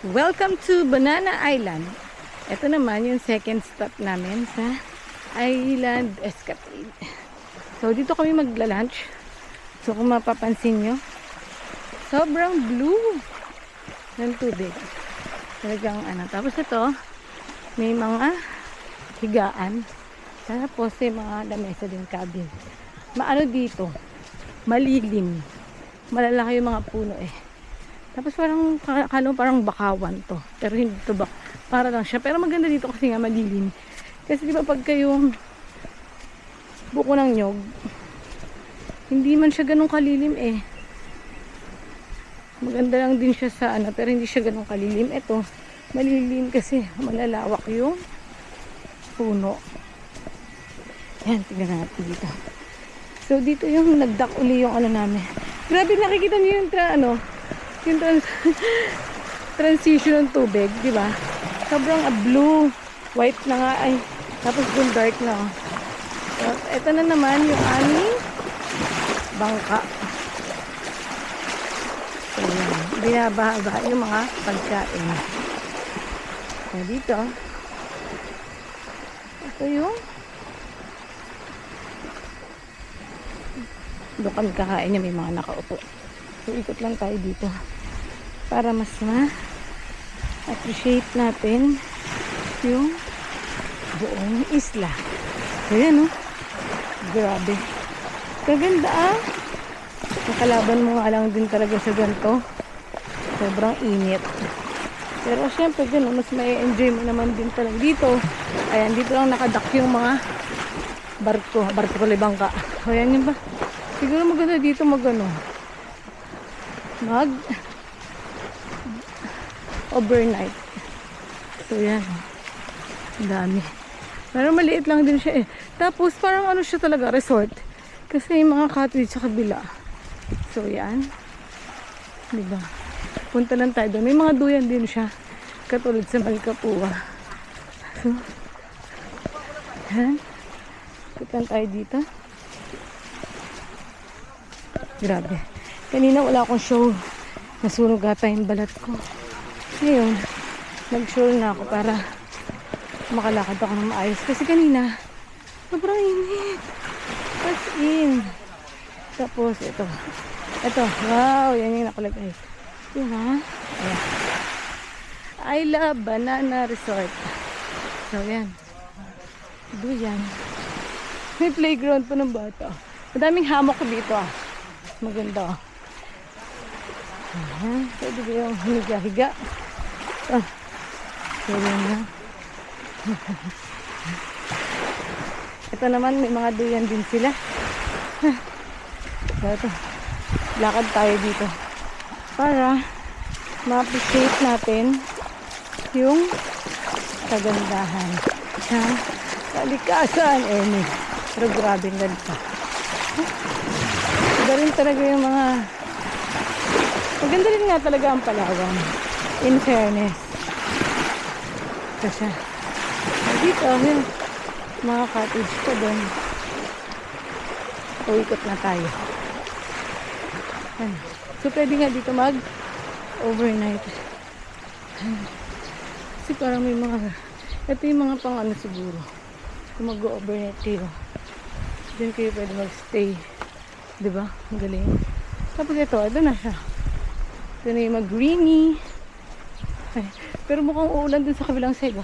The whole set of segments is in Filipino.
Welcome to Banana Island. Ito naman yung second stop namin sa Island Escapade. So dito kami magla-lunch. So kung mapapansin nyo, sobrang blue ng tubig. Talagang ano. Tapos ito, may mga higaan. Tapos may mga lamesa din, cabin. Maano dito, malilim. Malalaki yung mga puno eh. Tapos parang bakawan to. Pero hindi to para lang siya. Pero maganda dito kasi nga malilim. Kasi di ba pag kayong buko ng nyog, hindi man siya ganun kalilim eh. Maganda lang din siya sa ano, pero hindi siya ganun kalilim. Ito, malilim kasi malalawak yung puno. Yan, tingnan natin dito. So dito yung nagdak uli yung ano namin. Grabe, nakikita niyo yung yung transition ng tubig, di ba? Sobrang blue, white na nga ay, tapos yung dark na. So, ito na naman yung aming bangka. So, yan. Binababa yung mga pagkain. So, dito, ito yung doon kami kakain niya, may mga nakaupo. So, ikot lang tayo dito para mas ma-appreciate natin yung buong isla. So, yan, oh. Grabe. Kaganda, ah. Nakalaban mo nga lang din talaga sa ganito. Sobrang init. Pero, syempre, ganun, mas may enjoy mo naman din talaga dito. Ayan, dito lang nakadak yung mga barko bangka. So, yan yun ba? Siguro maganda dito overnight. So yan, ang dami. Pero maliit lang din siya eh. Tapos parang ano siya talaga, resort. Kasi yung mga cottage sa kabila. So yan, diba? Punta lang tayo doon. May mga duyan din siya, katulad sa Malcapua. So yan, punta tayo dito. Grabe. Kanina wala akong show. Nasunog ata yung balat ko. Ngayon, nag-show na ako para makalakad ako ng maayos. Kasi kanina, sobrang init. As in. Tapos, ito. Ito. Wow, yan yung nakalagay. Diba? Ayan. I love Banana Resort. So, yan. Duyan. May playground pa ng bata. Madaming hammock dito ah. Maganda oh. Ayan. Pwede ba yung higa-higa? Ah. Pwede na. Ito naman, may mga duyan din sila. So, ito. Lakad tayo dito. Para ma-appreciate natin yung kagandahan ng kalikasan. Pero grabe ang ganda. Maganda rin talaga yung maganda rin nga talaga ang Palawan, in fairness. Kasi dito yun, mga cottage ko doon. Ikot na tayo. So pwede nga dito mag overnight. Kasi parang may ito yung mga pang ano siguro, kung mag-overnight kayo, diyan kayo pwede mag-stay. Diba? Ang galing. Tapos ito na siya. Ito na yung mag-greeny. Pero mukhang uulan dun sa kabilang side.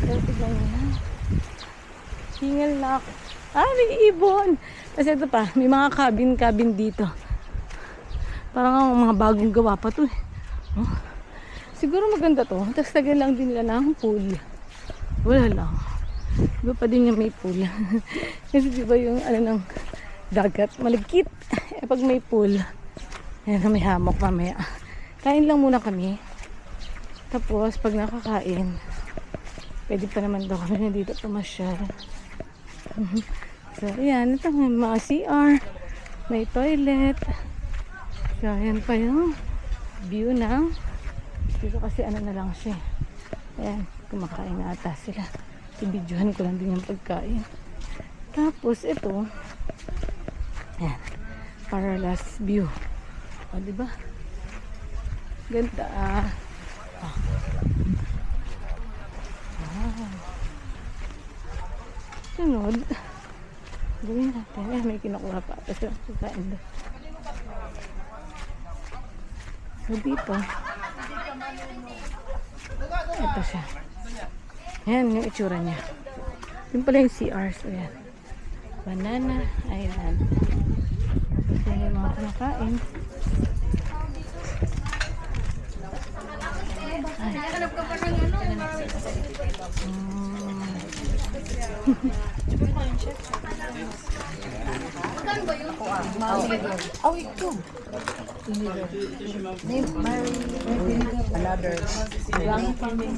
Pero tignan nyo na. Hingal na ako. May ibon! Kasi ito pa, may mga cabin dito. Parang mga bagong gawa pa to eh. Oh. Siguro maganda to. Tapos tagal lang din nila ng pool. Wala lang. Iba pa din yung may pool. Kasi diba yung ng dagat, maligkit. Pag may pool, yan, may hammock mamaya. Kain lang muna kami. Tapos, pag nakakain, pwede pa naman daw kami dito pumasyal. So, ayan. Ito, may mga CR. May toilet. So, ayan pa yung view ng dito kasi na lang siya. Ayan, kumakain na ata sila. Ibidyohan ko lang din yung pagkain. Tapos, ito, ayan, para last view. O, diba? Ganda. pa. Sunod. Gawin natin. May kinukuha pa. Kasi kakain doon. So dito. Ito siya. Ayan yung itsura niya. Yung pala yung CR. So yan. Banana Island. Tapos yan yung mga kumakain. Ay. Oh, ito. Name Mary. Another. Young Mary.